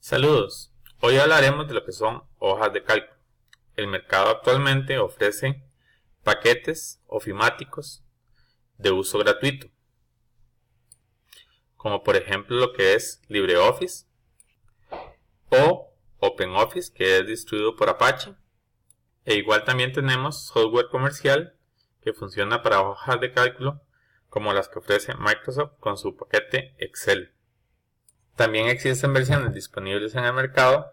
Saludos, hoy hablaremos de lo que son hojas de cálculo. El mercado actualmente ofrece paquetes ofimáticos de uso gratuito, como por ejemplo lo que es LibreOffice o OpenOffice, que es distribuido por Apache. E igual también tenemos software comercial que funciona para hojas de cálculo como las que ofrece Microsoft con su paquete Excel. También existen versiones disponibles en el mercado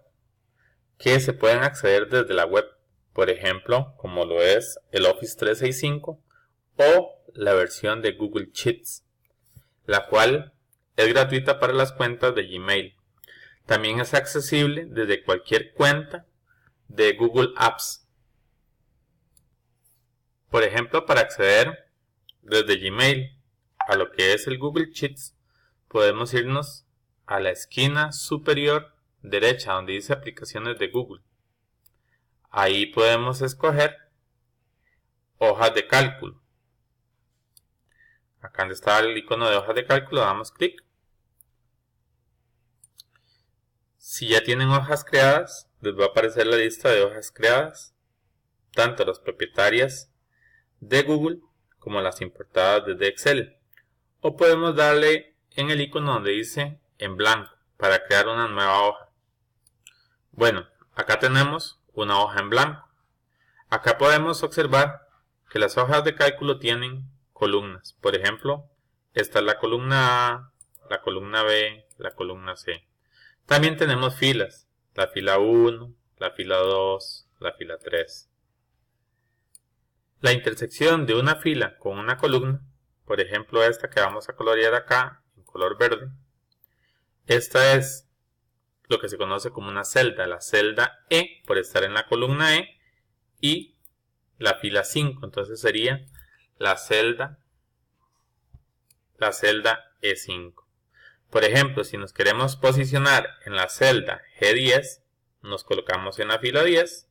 que se pueden acceder desde la web, por ejemplo, como lo es el Office 365 o la versión de Google Sheets, la cual es gratuita para las cuentas de Gmail. También es accesible desde cualquier cuenta de Google Apps. Por ejemplo, para acceder desde Gmail a lo que es el Google Sheets, podemos irnos a la esquina superior derecha donde dice aplicaciones de Google. Ahí podemos escoger hojas de cálculo. Acá donde está el icono de hojas de cálculo damos clic. Si ya tienen hojas creadas, les va a aparecer la lista de hojas creadas, tanto las propietarias de Google como las importadas desde Excel. O podemos darle en el icono donde dice en blanco para crear una nueva hoja. Bueno, acá tenemos una hoja en blanco. Acá podemos observar que las hojas de cálculo tienen columnas. Por ejemplo, esta es la columna A, la columna B, la columna C. También tenemos filas, la fila 1, la fila 2, la fila 3. La intersección de una fila con una columna, por ejemplo esta que vamos a colorear acá en color verde, esta es lo que se conoce como una celda, la celda E por estar en la columna E y la fila 5, entonces sería la celda E5. Por ejemplo, si nos queremos posicionar en la celda G10, nos colocamos en la fila 10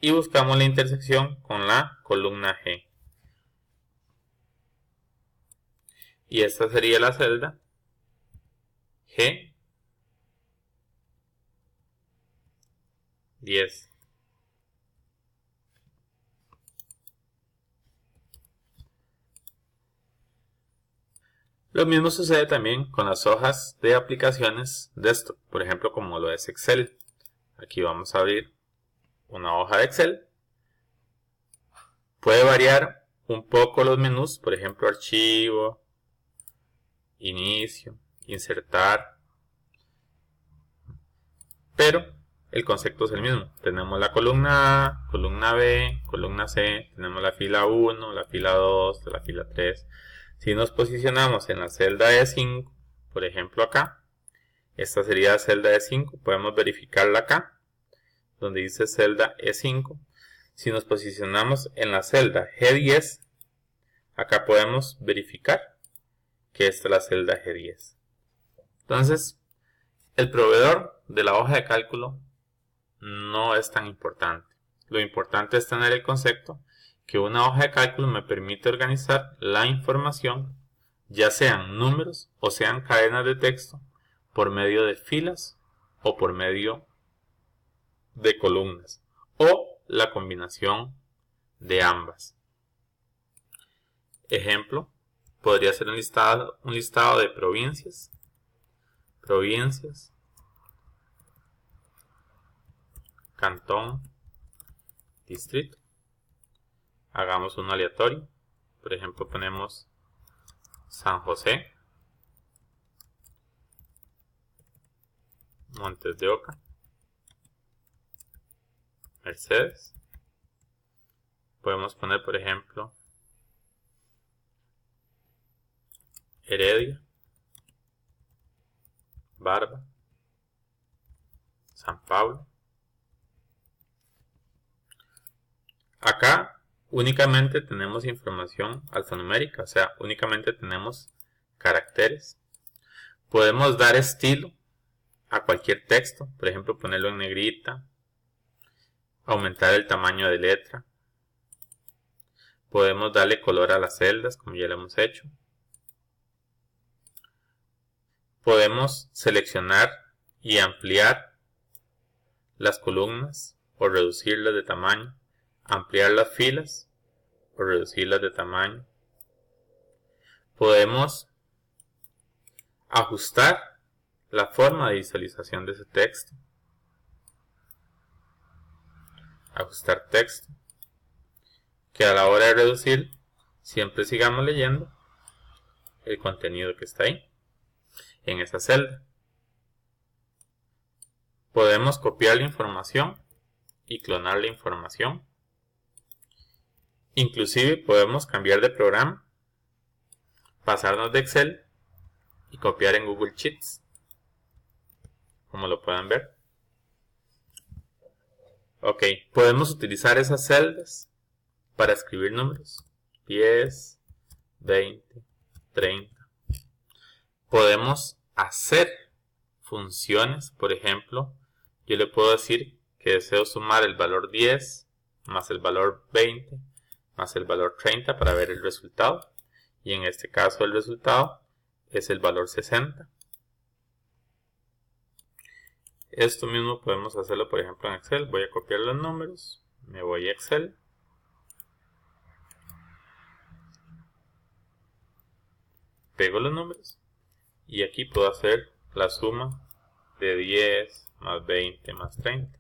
y buscamos la intersección con la columna G. Y esta sería la celda G10. Lo mismo sucede también con las hojas de aplicaciones desktop, por ejemplo como lo es Excel. Aquí vamos a abrir una hoja de Excel. Puede variar un poco los menús, por ejemplo archivo, inicio, insertar, pero el concepto es el mismo. Tenemos la columna A, columna B, columna C, tenemos la fila 1, la fila 2, la fila 3. Si nos posicionamos en la celda E5, por ejemplo acá, esta sería la celda E5, podemos verificarla acá, donde dice celda E5. Si nos posicionamos en la celda G10, acá podemos verificar que esta es la celda G10. Entonces, el proveedor de la hoja de cálculo no es tan importante. Lo importante es tener el concepto que una hoja de cálculo me permite organizar la información, ya sean números o sean cadenas de texto, por medio de filas o por medio de columnas, o la combinación de ambas. Ejemplo, podría ser un listado de provincias, cantón, distrito. Hagamos un aleatorio. Por ejemplo, ponemos San José, Montes de Oca, Mercedes. Podemos poner, por ejemplo, Heredia, Barba, San Pablo. Acá únicamente tenemos información alfanumérica, o sea, únicamente tenemos caracteres. Podemos dar estilo a cualquier texto, por ejemplo, ponerlo en negrita, aumentar el tamaño de letra. Podemos darle color a las celdas, como ya lo hemos hecho. Podemos seleccionar y ampliar las columnas o reducirlas de tamaño, ampliar las filas o reducirlas de tamaño. Podemos ajustar la forma de visualización de ese texto. Ajustar texto. Que a la hora de reducir siempre sigamos leyendo el contenido que está ahí, en esa celda. Podemos copiar la información y clonar la información. Inclusive podemos cambiar de programa, pasarnos de Excel y copiar en Google Sheets, como lo pueden ver. Ok, podemos utilizar esas celdas para escribir números, 10, 20, 30. Podemos hacer funciones, por ejemplo, yo le puedo decir que deseo sumar el valor 10 más el valor 20 más el valor 30 para ver el resultado. Y en este caso el resultado es el valor 60. Esto mismo podemos hacerlo, por ejemplo, en Excel. Voy a copiar los números, me voy a Excel. Pego los números y aquí puedo hacer la suma de 10 más 20 más 30.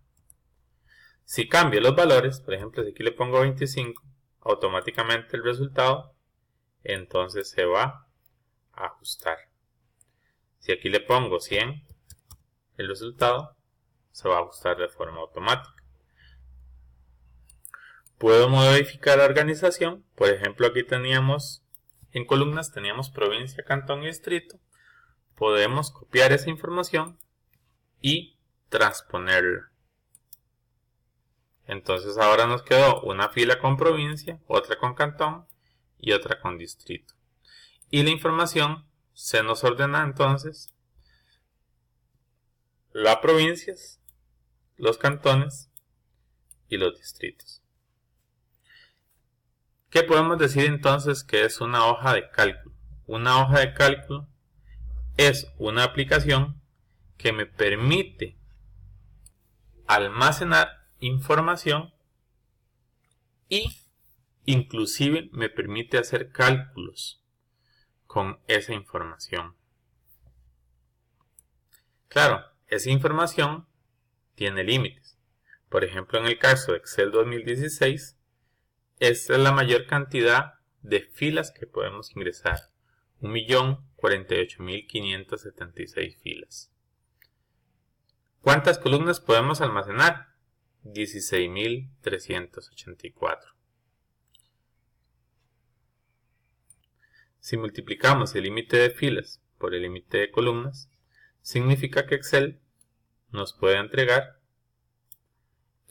Si cambio los valores, por ejemplo, si aquí le pongo 25, automáticamente el resultado entonces se va a ajustar. Si aquí le pongo 100, el resultado se va a ajustar de forma automática. Puedo modificar la organización. Por ejemplo, aquí teníamos en columnas, teníamos provincia, cantón y distrito. Podemos copiar esa información y transponerla. Entonces ahora nos quedó una fila con provincia, otra con cantón y otra con distrito. Y la información se nos ordena entonces las provincias, los cantones y los distritos. ¿Qué podemos decir entonces que es una hoja de cálculo? Una hoja de cálculo es una aplicación que me permite almacenar información y inclusive me permite hacer cálculos con esa información. Claro, esa información tiene límites. Por ejemplo, en el caso de Excel 2016, esta es la mayor cantidad de filas que podemos ingresar. 1.048.576 filas. ¿Cuántas columnas podemos almacenar? 16.384. Si multiplicamos el límite de filas por el límite de columnas, significa que Excel nos puede entregar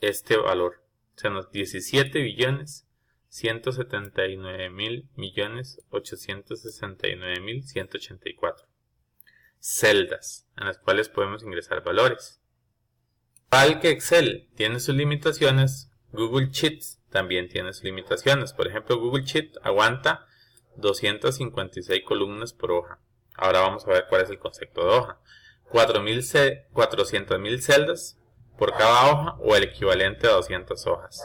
este valor. O sea, 17.179.869.184 celdas en las cuales podemos ingresar valores. Al que Excel tiene sus limitaciones, Google Sheets también tiene sus limitaciones. Por ejemplo, Google Sheets aguanta 256 columnas por hoja. Ahora vamos a ver cuál es el concepto de hoja. 400.000 celdas por cada hoja o el equivalente a 200 hojas.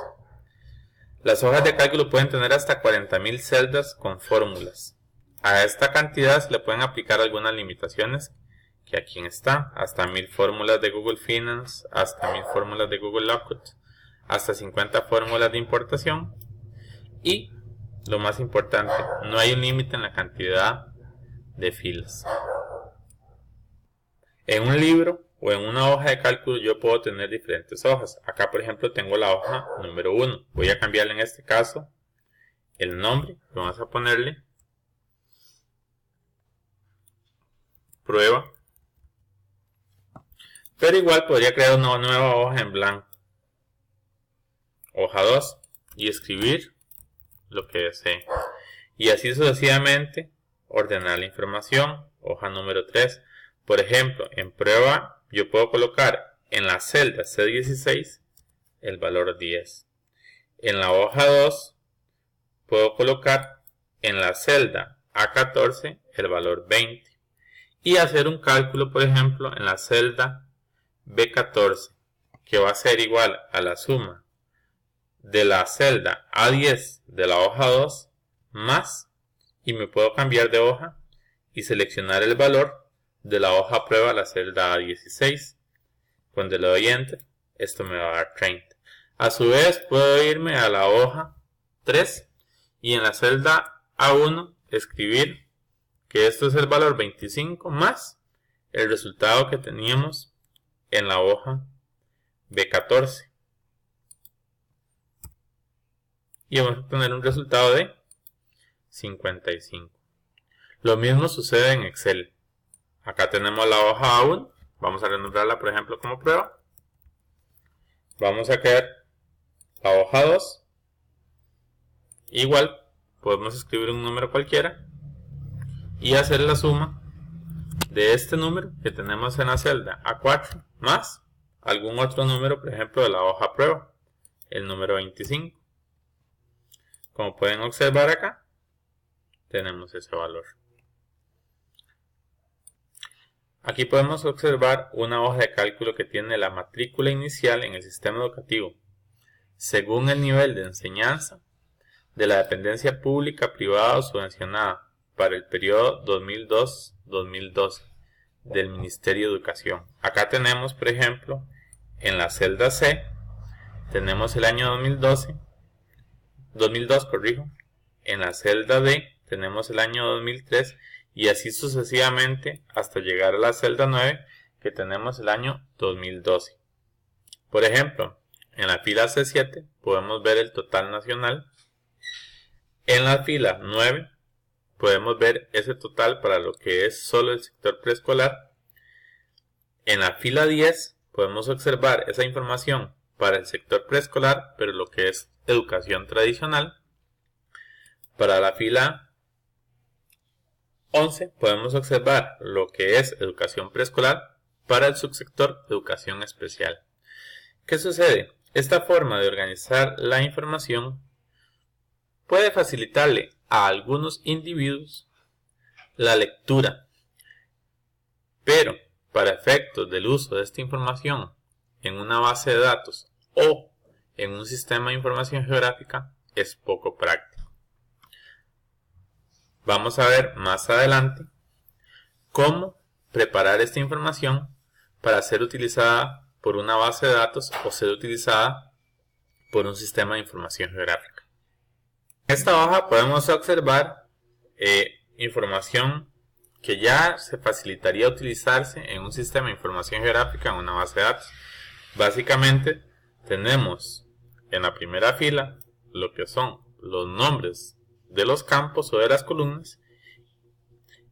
Las hojas de cálculo pueden tener hasta 40.000 celdas con fórmulas. A esta cantidad se le pueden aplicar algunas limitaciones que aquí está, hasta 1000 fórmulas de Google Finance, hasta 1000 fórmulas de Google Lookup, hasta 50 fórmulas de importación y, lo más importante, no hay un límite en la cantidad de filas. En un libro o en una hoja de cálculo yo puedo tener diferentes hojas. Acá, por ejemplo, tengo la hoja número 1. Voy a cambiarle en este caso el nombre. Vamos a ponerle prueba. Pero igual podría crear una nueva hoja en blanco. Hoja 2 y escribir lo que desee. Y así sucesivamente ordenar la información. Hoja número 3. Por ejemplo, en prueba yo puedo colocar en la celda C16 el valor 10. En la hoja 2 puedo colocar en la celda A14 el valor 20. Y hacer un cálculo, por ejemplo, en la celda B14, que va a ser igual a la suma de la celda A10 de la hoja 2 más, y me puedo cambiar de hoja y seleccionar el valor de la hoja prueba a la celda A16. Cuando le doy Enter, esto me va a dar 30. A su vez puedo irme a la hoja 3 y en la celda A1 escribir que esto es el valor 25 más el resultado que teníamos en la hoja B14. Y vamos a obtener un resultado de 55. Lo mismo sucede en Excel. Acá tenemos la hoja A1. Vamos a renombrarla, por ejemplo, como prueba. Vamos a crear la hoja 2. Igual, podemos escribir un número cualquiera y hacer la suma de este número que tenemos en la celda A4 más algún otro número, por ejemplo, de la hoja prueba, el número 25. Como pueden observar acá, tenemos ese valor. Aquí podemos observar una hoja de cálculo que tiene la matrícula inicial en el sistema educativo, según el nivel de enseñanza de la dependencia pública, privada o subvencionada para el periodo 2002-2012 del Ministerio de Educación. Acá tenemos, por ejemplo, en la celda C, tenemos el año 2002, en la celda D tenemos el año 2003 y así sucesivamente hasta llegar a la celda 9 que tenemos el año 2012. Por ejemplo, en la fila C7 podemos ver el total nacional. En la fila 9 podemos ver ese total para lo que es solo el sector preescolar. En la fila 10 podemos observar esa información para el sector preescolar, pero lo que es educación tradicional. Para la fila 11 podemos observar lo que es educación preescolar para el subsector educación especial. ¿Qué sucede? Esta forma de organizar la información puede facilitarle a algunos individuos la lectura, pero para efectos del uso de esta información en una base de datos o en un sistema de información geográfica es poco práctico. Vamos a ver más adelante cómo preparar esta información para ser utilizada por una base de datos o ser utilizada por un sistema de información geográfica. En esta hoja podemos observar información que ya se facilitaría utilizarse en un sistema de información geográfica en una base de datos. Básicamente tenemos en la primera fila lo que son los nombres de los campos o de las columnas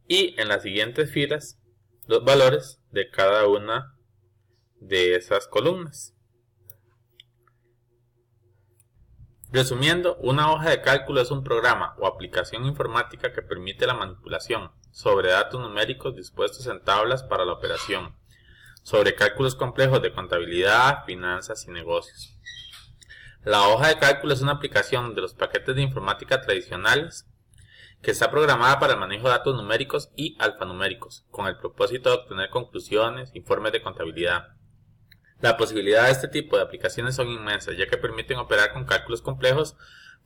y en las siguientes filas los valores de cada una de esas columnas. Resumiendo, una hoja de cálculo es un programa o aplicación informática que permite la manipulación sobre datos numéricos dispuestos en tablas para la operación, sobre cálculos complejos de contabilidad, finanzas y negocios. La hoja de cálculo es una aplicación de los paquetes de informática tradicionales que está programada para el manejo de datos numéricos y alfanuméricos, con el propósito de obtener conclusiones, informes de contabilidad. Las posibilidades de este tipo de aplicaciones son inmensas, ya que permiten operar con cálculos complejos,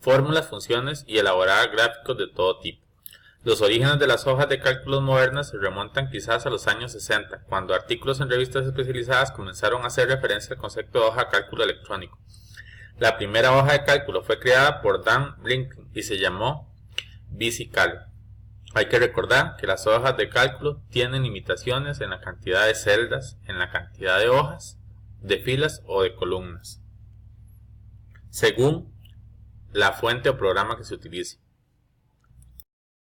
fórmulas, funciones y elaborar gráficos de todo tipo. Los orígenes de las hojas de cálculos modernas se remontan quizás a los años 60, cuando artículos en revistas especializadas comenzaron a hacer referencia al concepto de hoja de cálculo electrónico. La primera hoja de cálculo fue creada por Dan Brinkley y se llamó VisiCalc. Hay que recordar que las hojas de cálculo tienen limitaciones en la cantidad de celdas, en la cantidad de hojas, de filas o de columnas, según la fuente o programa que se utilice.